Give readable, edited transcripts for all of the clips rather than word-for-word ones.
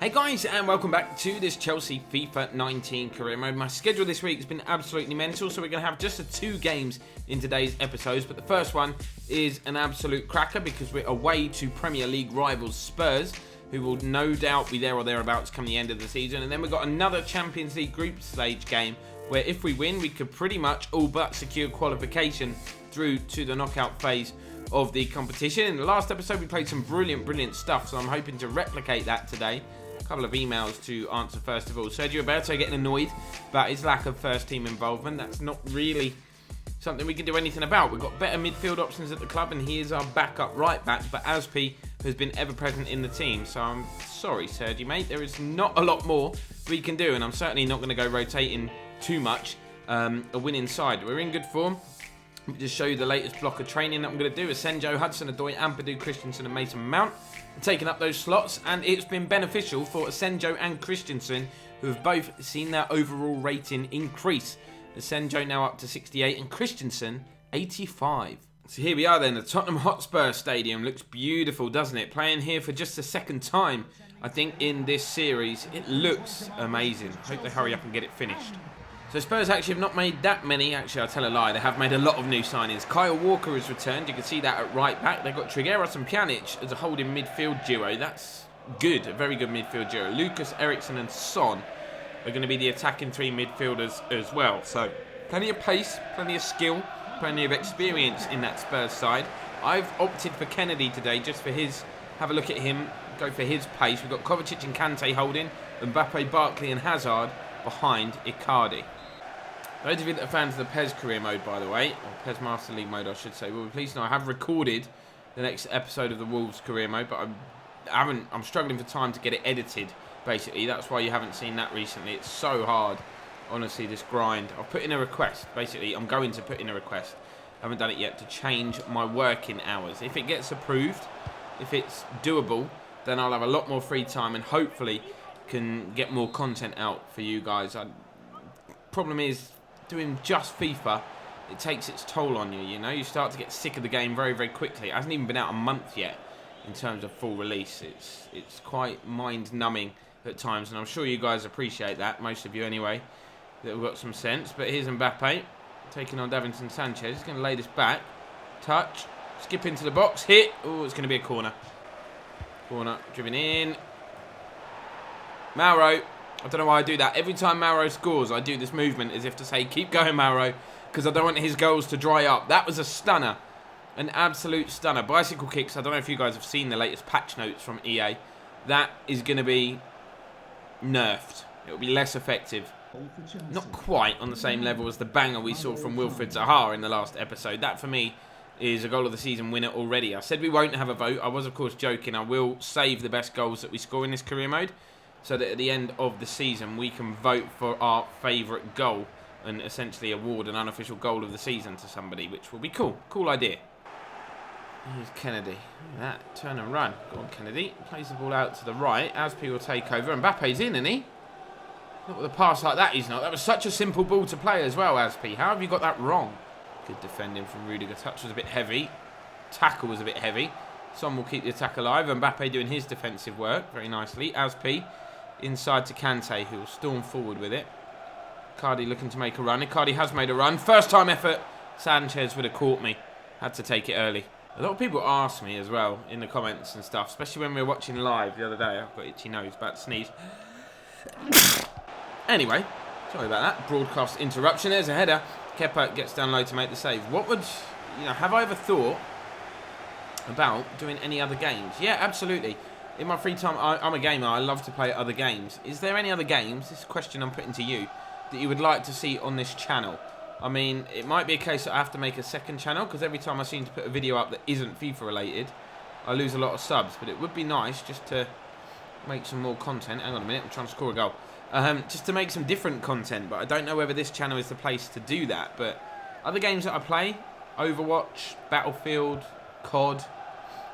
Hey guys, and welcome back to this Chelsea FIFA 19 career mode. My schedule this week has been absolutely mental, so we're going to have just 2 games in today's episodes. But the first one is an absolute cracker because we're away to Premier League rivals Spurs, who will no doubt be there or thereabouts come the end of the season. And then we've got another Champions League group stage game where if we win, we could pretty much all but secure qualification through to the knockout phase of the competition. In the last episode, we played some brilliant stuff, so I'm hoping to replicate that today. A couple of emails to answer first of all. Sergio Roberto getting annoyed about his lack of first team involvement. That's not really something we can do anything about. We've got better midfield options at the club, and he is our backup right back. But Aspi has been ever present in the team. So I'm sorry, Sergio, mate. There is not a lot more we can do, and I'm certainly not going to go rotating too much a winning side. We're in good form. Let me just show you the latest block of training that I'm going to do. Asenjo, Hudson-Odoi, Ampadu, Christensen and Mason Mount taking up those slots, and it's been beneficial for Asenjo and Christensen, who have both seen their overall rating increase. Asenjo now up to 68 and Christensen 85. So here we are then, the Tottenham Hotspur Stadium. Looks beautiful, doesn't it? Playing here for just the second time, I think, in this series. It looks amazing. Hope they hurry up and get it finished. So Spurs actually have not made that many. Actually, I'll tell a lie. They have made a lot of new signings. Kyle Walker has returned. You can see that at right back. They've got Trigueros and Pjanic as a holding midfield duo. That's good. A very good midfield duo. Lucas, Ericsson and Son are going to be the attacking 3 midfielders as well. So plenty of pace, plenty of skill, plenty of experience in that Spurs side. I've opted for Kennedy today just for his... Have a look at him. Go for his pace. We've got Kovacic and Kante holding. Mbappe, Barkley and Hazard behind Icardi. Those of you that are fans of the PES career mode, by the way, or PES Master League mode, I should say, will be pleased to know I have recorded the next episode of the Wolves career mode, but I'm struggling for time to get it edited, basically. That's why you haven't seen that recently. It's so hard, honestly, this grind. I've put in a request, basically. I'm going to put in a request. I haven't done it yet, to change my working hours. If it gets approved, if it's doable, then I'll have a lot more free time and hopefully can get more content out for you guys. Problem is, doing just FIFA, it takes its toll on you, you know. You start to get sick of the game very quickly. It hasn't even been out a month yet in terms of full release. It's quite mind-numbing at times, and I'm sure you guys appreciate that, most of you anyway, that have got some sense. But here's Mbappe taking on Davinson Sanchez. He's going to lay this back. Touch. Skip into the box. Hit. Oh, it's going to be a corner. Corner. Driven in. Mauro. I don't know why I do that. Every time Mauro scores, I do this movement as if to say, keep going, Mauro, because I don't want his goals to dry up. That was a stunner. An absolute stunner. Bicycle kicks. I don't know if you guys have seen the latest patch notes from EA. That is going to be nerfed. It will be less effective. Not quite on the same level as the banger we saw from Wilfried Zaha in the last episode. That, for me, is a goal of the season winner already. I said we won't have a vote. I was, of course, joking. I will save the best goals that we score in this career mode, so that at the end of the season we can vote for our favourite goal and essentially award an unofficial goal of the season to somebody, which will be cool. Cool idea. Here's Kennedy. That turn and run. Go on, Kennedy. Plays the ball out to the right. Aspi will take over. Mbappe's in, isn't he? Not with a pass like that, he's not. That was such a simple ball to play as well, Aspi. How have you got that wrong? Good defending from Rudiger. Touch was a bit heavy. Tackle was a bit heavy. Son will keep the attack alive. Mbappe doing his defensive work very nicely. Aspi inside to Kante, who will storm forward with it. Icardi looking to make a run. Icardi has made a run. First time effort. Sanchez would have caught me. Had to take it early. A lot of people ask me as well in the comments and stuff, especially when we were watching live the other day. I've got itchy nose, about to sneeze. Anyway, sorry about that. Broadcast interruption. There's a header. Kepa gets down low to make the save. What would, have I ever thought about doing any other games? Yeah, absolutely. In my free time, I'm a gamer. I love to play other games. Is there any other games, this is a question I'm putting to you, that you would like to see on this channel? I mean, it might be a case that I have to make a second channel, because every time I seem to put a video up that isn't FIFA related, I lose a lot of subs. But it would be nice just to make some more content. Hang on a minute, I'm trying to score a goal. Just to make some different content, but I don't know whether this channel is the place to do that. But other games that I play, Overwatch, Battlefield, COD,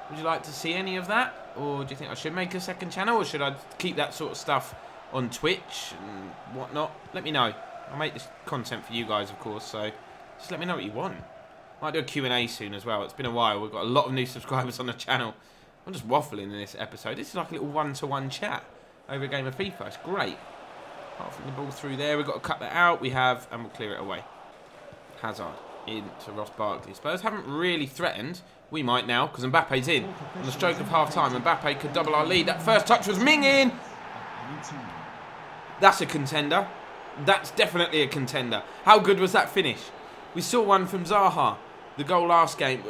would you like to see any of that? Or do you think I should make a second channel? Or should I keep that sort of stuff on Twitch and whatnot? Let me know. I'll make this content for you guys, of course. So just let me know what you want. Might do a Q&A soon as well. It's been a while. We've got a lot of new subscribers on the channel. I'm just waffling in this episode. This is like a little one-to-one chat. over a game of FIFA. It's great. Apart from the ball through there, we've got to cut that out. We have, and we'll clear it away. Hazard into Ross Barkley. Spurs haven't really threatened. We might now, because Mbappe's in. On the stroke of half-time, Mbappe could double our lead. That first touch was Ming-in. That's a contender. That's definitely a contender. How good was that finish? We saw one from Zaha. The goal last game.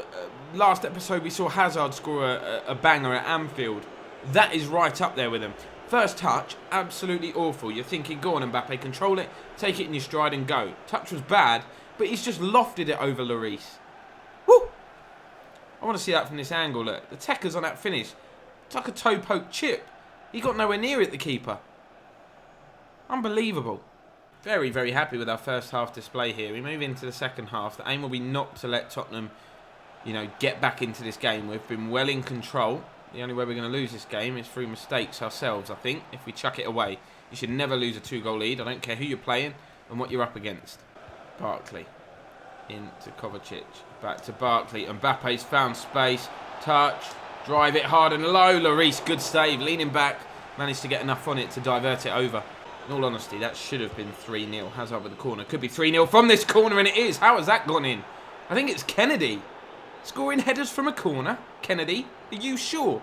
Last episode, we saw Hazard score a banger at Anfield. That is right up there with him. First touch, absolutely awful. You're thinking, go on Mbappe, control it, take it in your stride and go. Touch was bad, but he's just lofted it over Lloris. Woo! I want to see that from this angle. Look, the Tekker's on that finish. It's like a toe-poke chip. He got nowhere near it, the keeper. Unbelievable. Very, very happy with our first half display here. We move into the second half. The aim will be not to let Tottenham, get back into this game. We've been well in control. The only way we're going to lose this game is through mistakes ourselves, I think, if we chuck it away. You should never lose a 2-goal lead. I don't care who you're playing and what you're up against. Barkley into Kovacic. Back to Barkley. Mbappe's found space. Touch. Drive it hard and low. Lloris, good save. Leaning back. Managed to get enough on it to divert it over. In all honesty, that should have been 3-0. Hazard with the corner. Could be 3-0 from this corner, and it is. How has that gone in? I think it's Kennedy. Scoring headers from a corner. Kennedy, are you sure?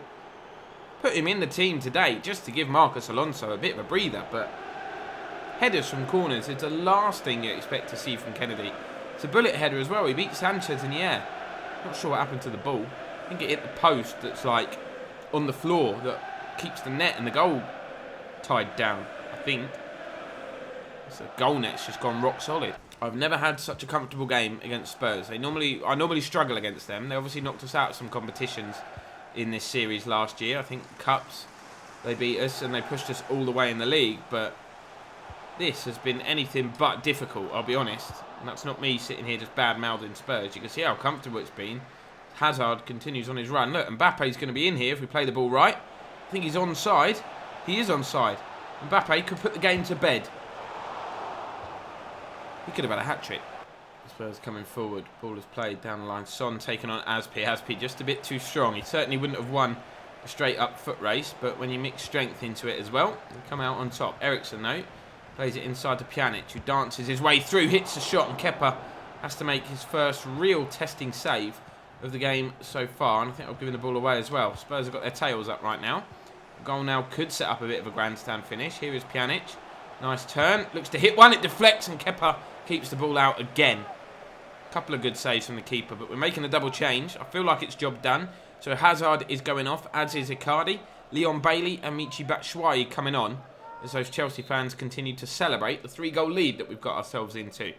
Put him in the team today just to give Marcos Alonso a bit of a breather, but headers from corners, it's the last thing you expect to see from Kennedy. It's a bullet header as well. He beat Sanchez in the air. Not sure what happened to the ball. I think it hit the post that's like on the floor that keeps the net and the goal tied down, I think. So the goal net's just gone rock solid. I've never had such a comfortable game against Spurs. I normally struggle against them. They obviously knocked us out of some competitions in this series last year. I think Cups, they beat us and they pushed us all the way in the league. But this has been anything but difficult, I'll be honest. And that's not me sitting here just bad-mouthing Spurs. You can see how comfortable it's been. Hazard continues on his run. Look, Mbappe's going to be in here if we play the ball right. I think he's onside. He is onside. Mbappe could put the game to bed. He could have had a hat-trick. Spurs coming forward. Ball is played down the line. Son taking on Aspi. Aspi just a bit too strong. He certainly wouldn't have won a straight-up foot race, but when you mix strength into it as well, you come out on top. Ericsson, though, plays it inside to Pjanic, who dances his way through, hits the shot, and Kepa has to make his first real testing save of the game so far, and I think I've given the ball away as well. Spurs have got their tails up right now. The goal now could set up a bit of a grandstand finish. Here is Pjanic. Nice turn. Looks to hit one. It deflects, and Kepa keeps the ball out again. A couple of good saves from the keeper, but we're making a double change. I feel like it's job done. So Hazard is going off, as is Icardi. Leon Bailey and Michy Batshuayi coming on, as those Chelsea fans continue to celebrate the 3-goal lead that we've got ourselves into.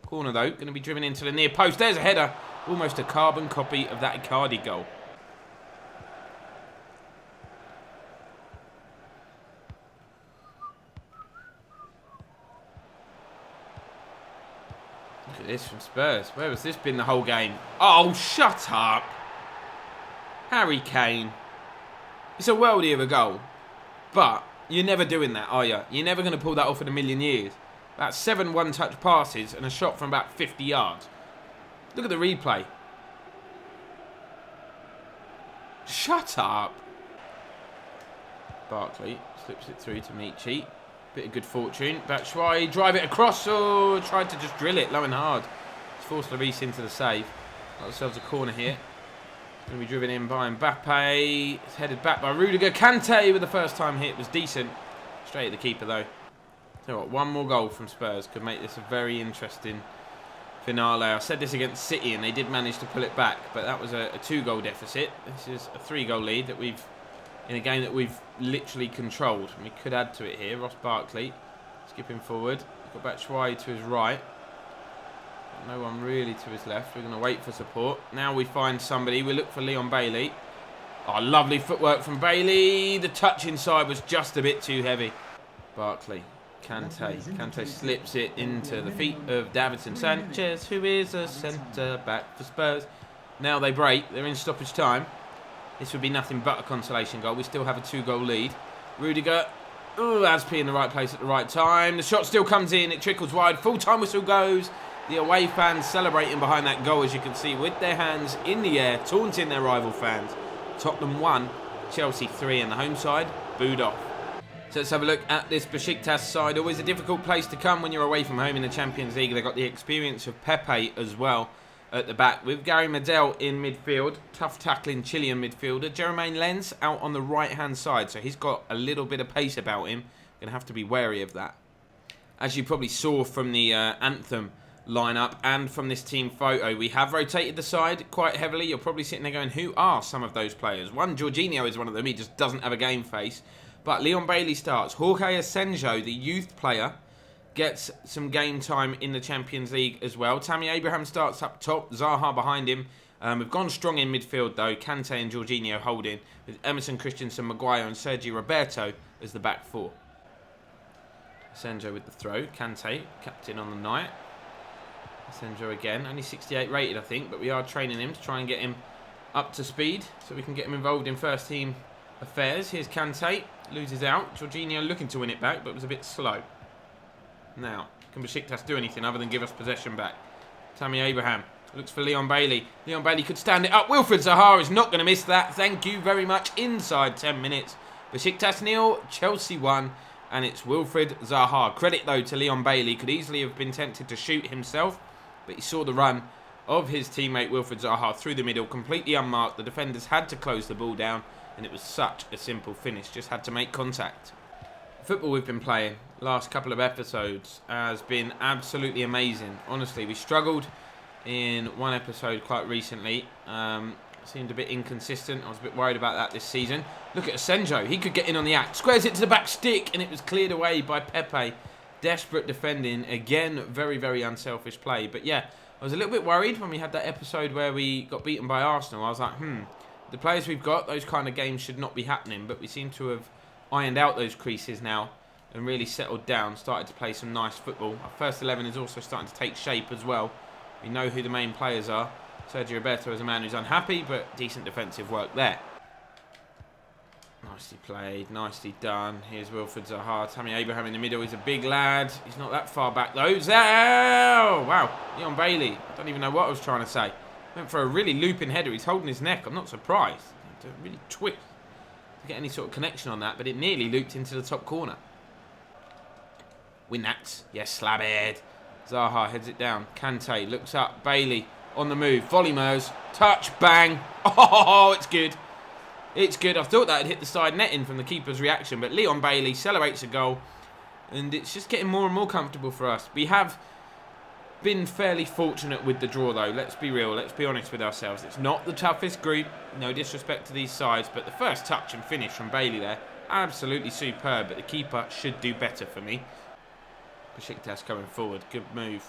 Corner, though, going to be driven into the near post. There's a header. Almost a carbon copy of that Icardi goal. Look at this from Spurs. Where has this been the whole game? Oh, shut up. Harry Kane. It's a worldie of a goal. But you're never doing that, are you? You're never going to pull that off in a million years. About 7 one-touch passes and a shot from about 50 yards. Look at the replay. Shut up. Barkley slips it through to Michy. Bit of good fortune. Batshuayi, drive it across. Oh, tried to just drill it low and hard. It's forced Lloris into the save. Got ourselves a corner here. Going to be driven in by Mbappe. It's headed back by Rudiger. Kante with the first time hit was decent. Straight at the keeper though. So what, one more goal from Spurs could make this a very interesting finale. I said this against City and they did manage to pull it back, but that was a 2-goal deficit. This is a 3-goal lead that we've, in a game that we've literally controlled. And we could add to it here. Ross Barkley skipping forward. We've got Batshuayi to his right. No one really to his left. We're going to wait for support. Now we find somebody. We look for Leon Bailey. Oh, lovely footwork from Bailey. The touch inside was just a bit too heavy. Barkley. Kante. Kante slips it into the feet of Davinson Sanchez, who is a centre-back for Spurs. Now they break. They're in stoppage time. This would be nothing but a consolation goal. We still have a 2-goal lead. Rudiger. Ooh, Aspi in the right place at the right time. The shot still comes in. It trickles wide. Full-time whistle goes. The away fans celebrating behind that goal, as you can see, with their hands in the air, taunting their rival fans. Tottenham 1, Chelsea 3, and the home side booed off. So let's have a look at this Besiktas side. Always a difficult place to come when you're away from home in the Champions League. They've got the experience of Pepe as well at the back, with Gary Medel in midfield. Tough tackling Chilean midfielder. Jermaine Lens out on the right-hand side. So he's got a little bit of pace about him. Going to have to be wary of that. As you probably saw from the Anthem lineup and from this team photo, we have rotated the side quite heavily. You're probably sitting there going, who are some of those players? One, Jorginho is one of them. He just doesn't have a game face. But Leon Bailey starts. Jorge Asenjo, the youth player, gets some game time in the Champions League as well. Tammy Abraham starts up top. Zaha behind him. We've gone strong in midfield though. Kante and Jorginho holding, with Emerson, Christensen, Maguire and Sergio Roberto as the back four. Asenjo with the throw. Kante, captain on the night. Asenjo again. Only 68 rated, I think, but we are training him to try and get him up to speed so we can get him involved in first team affairs. Here's Kante. Loses out. Jorginho looking to win it back, but was a bit slow. Now, can Besiktas do anything other than give us possession back? Tammy Abraham looks for Leon Bailey. Leon Bailey could stand it up. Wilfred Zaha is not going to miss that. Thank you very much. Inside 10 minutes. Besiktas 0, Chelsea 1, and it's Wilfred Zaha. Credit, though, to Leon Bailey. Could easily have been tempted to shoot himself, but he saw the run of his teammate Wilfred Zaha through the middle, completely unmarked. The defenders had to close the ball down, and it was such a simple finish. Just had to make contact. The football we've been playing last couple of episodes has been absolutely amazing. Honestly, we struggled in one episode quite recently. Seemed a bit inconsistent. I was a bit worried about that this season. Look at Asenjo. He could get in on the act. Squares it to the back stick, and it was cleared away by Pepe. Desperate defending. Again, very, very unselfish play. But yeah, I was a little bit worried when we had that episode where we got beaten by Arsenal. I was like, the players we've got, those kind of games should not be happening. But we seem to have ironed out those creases now and really settled down, started to play some nice football. Our first 11 is also starting to take shape as well. We know who the main players are. Sergio Roberto is a man who's unhappy, but decent defensive work there. Nicely played, nicely done. Here's Wilfred Zaha. Tammy Abraham in the middle. He's a big lad. He's not that far back though. Wow, Leon Bailey. I don't even know what I was trying to say. Went for a really looping header. He's holding his neck. I'm not surprised. To really twist to get any sort of connection on that, but it nearly looped into the top corner. Win that. Yes, slab it. Zaha heads it down. Kante looks up. Bailey on the move. Volley Mers. Touch. Bang. Oh, it's good. It's good. I thought that had hit the side netting from the keeper's reaction, but Leon Bailey celebrates a goal, and it's just getting more and more comfortable for us. We have been fairly fortunate with the draw, though. Let's be real. Let's be honest with ourselves. It's not the toughest group. No disrespect to these sides, but the first touch and finish from Bailey there, absolutely superb, but the keeper should do better for me. Besiktas coming forward. Good move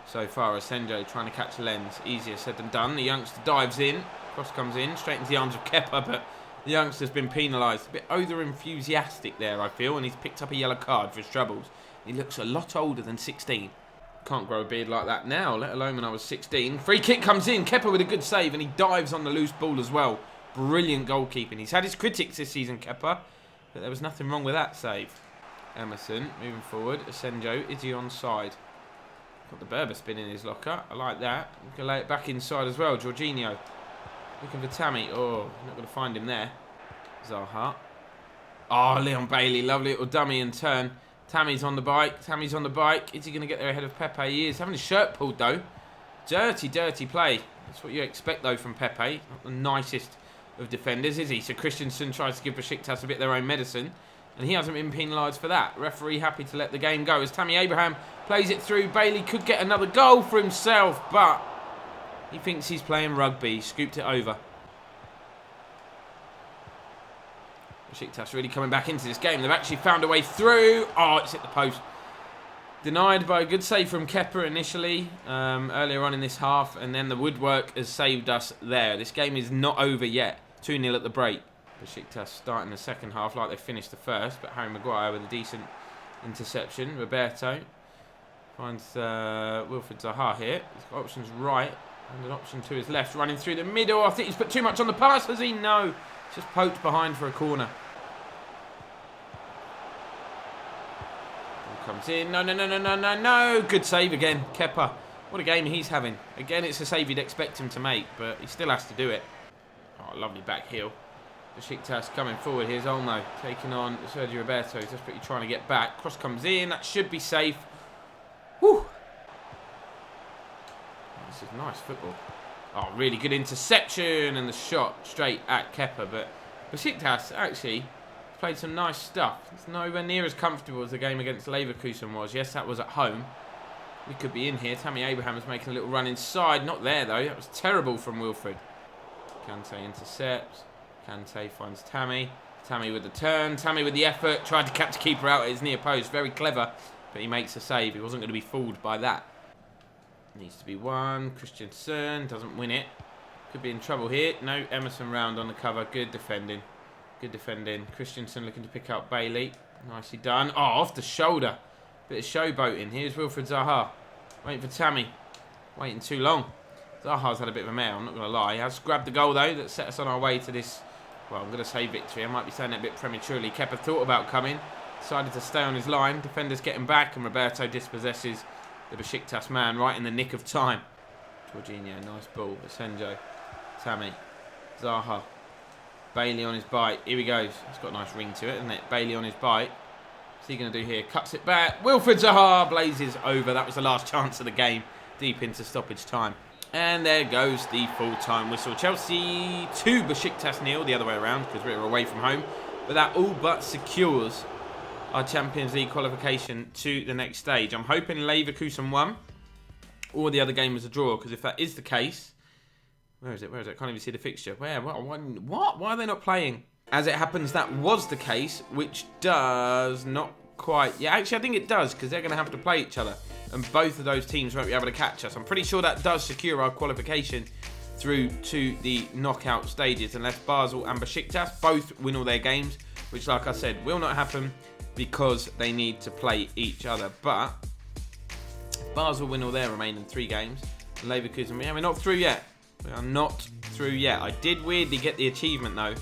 so far. Asenjo trying to catch Lens. Easier said than done. The youngster dives in. Cross comes in. Straight into the arms of Kepa, but the youngster's been penalised. A bit over-enthusiastic there, I feel, and he's picked up a yellow card for his troubles. He looks a lot older than 16. Can't grow a beard like that now, let alone when I was 16. Free kick comes in. Kepa with a good save, and he dives on the loose ball as well. Brilliant goalkeeping. He's had his critics this season, Kepa, but there was nothing wrong with that save. Emerson moving forward. Asenjo, is he onside? Got the Berber spin in his locker. I like that. We can lay it back inside as well. Jorginho looking for Tammy. Oh, not going to find him there. Zaha. Oh, Leon Bailey. Lovely little dummy and turn. Tammy's on the bike. Tammy's on the bike. Is he going to get there ahead of Pepe? He is. Having his shirt pulled, though. Dirty, dirty play. That's what you expect, though, from Pepe. Not the nicest of defenders, is he? So Christensen tries to give Besiktas a bit of their own medicine, and he hasn't been penalised for that. Referee happy to let the game go as Tammy Abraham plays it through. Bailey could get another goal for himself, but he thinks he's playing rugby. He scooped it over. Besiktas really coming back into this game. They've actually found a way through. Oh, it's hit the post. Denied by a good save from Kepa initially, earlier on in this half, and then the woodwork has saved us there. This game is not over yet. 2-0 at the break. Besiktas starting the second half like they finished the first, but Harry Maguire with a decent interception. Roberto finds Wilfred Zaha here. He's got options right and an option to his left, running through the middle. I think he's put too much on the pass, has he? No. Just poked behind for a corner. Ball comes in. No. Good save again. Kepa. What a game he's having. Again, it's a save you'd expect him to make, but he still has to do it. Oh, lovely back heel. Besiktas coming forward. Here's Olmo taking on Sergio Roberto. He's desperately trying to get back. Cross comes in. That should be safe. Whew. This is nice football. Oh, really good interception and the shot straight at Kepa. But Besiktas actually played some nice stuff. It's nowhere near as comfortable as the game against Leverkusen was. Yes, that was at home. We could be in here. Tammy Abraham's making a little run inside. Not there, though. That was terrible from Wilfred. Kante intercepts. Kante finds Tammy. Tammy with the turn. Tammy with the effort. Tried to catch the keeper out at his near post. Very clever. But he makes a save. He wasn't going to be fooled by that. Needs to be one. Christensen doesn't win it. Could be in trouble here. No, Emerson round on the cover. Good defending. Good defending. Christensen looking to pick up Bailey. Nicely done. Oh, off the shoulder. Bit of showboating. Here's Wilfred Zaha. Waiting for Tammy. Waiting too long. Zaha's had a bit of a mare, I'm not going to lie. He has grabbed the goal, though, that set us on our way to this, well, I'm going to say victory. I might be saying that a bit prematurely. Kepa thought about coming. Decided to stay on his line. Defenders getting back, and Roberto dispossesses the Besiktas man right in the nick of time. Jorginho, nice ball. Asenjo. Tammy. Zaha. Bailey on his bite. Here he goes. It's got a nice ring to it, hasn't it? Bailey on his bite. What's he going to do here? Cuts it back. Wilfred Zaha blazes over. That was the last chance of the game. Deep into stoppage time. And there goes the full-time whistle. Chelsea 2, Besiktas 0. The other way around because we're away from home. But that all but secures our Champions League qualification to the next stage. I'm hoping Leverkusen won. Or the other game was a draw. Because if that is the case... Where is it? Where is it? I can't even see the fixture. Where? What? Why are they not playing? As it happens, that was the case, which does not quite... Yeah, actually, I think it does, because they're going to have to play each other. And both of those teams won't be able to catch us. I'm pretty sure that does secure our qualification through to the knockout stages, unless Basel and Besiktas both win all their games, which, like I said, will not happen because they need to play each other. But Basel win all their remaining 3 games. And Leverkusen, we're not through yet. We are not through yet. I did weirdly get the achievement, though,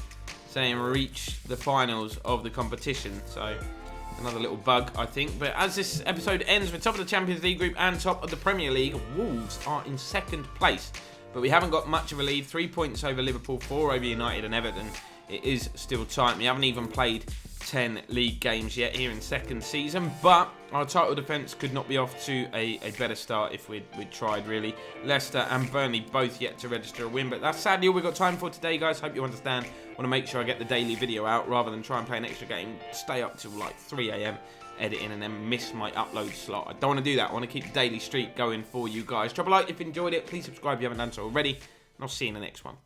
saying reach the finals of the competition. So, another little bug, I think. But as this episode ends, we're top of the Champions League group and top of the Premier League. Wolves are in 2nd place. But we haven't got much of a lead. 3 points over Liverpool, 4 over United and Everton. It is still tight. We haven't even played 10 league games yet here in 2nd season, but our title defence could not be off to a better start if we'd tried, really. Leicester and Burnley both yet to register a win, but that's sadly all we've got time for today, guys. Hope you understand. Want to make sure I get the daily video out rather than try and play an extra game, stay up till like 3 AM editing and then miss my upload slot. I don't want to do that. I want to keep the daily streak going for you guys. Drop a like if you enjoyed it. Please subscribe if you haven't done so already, and I'll see you in the next one.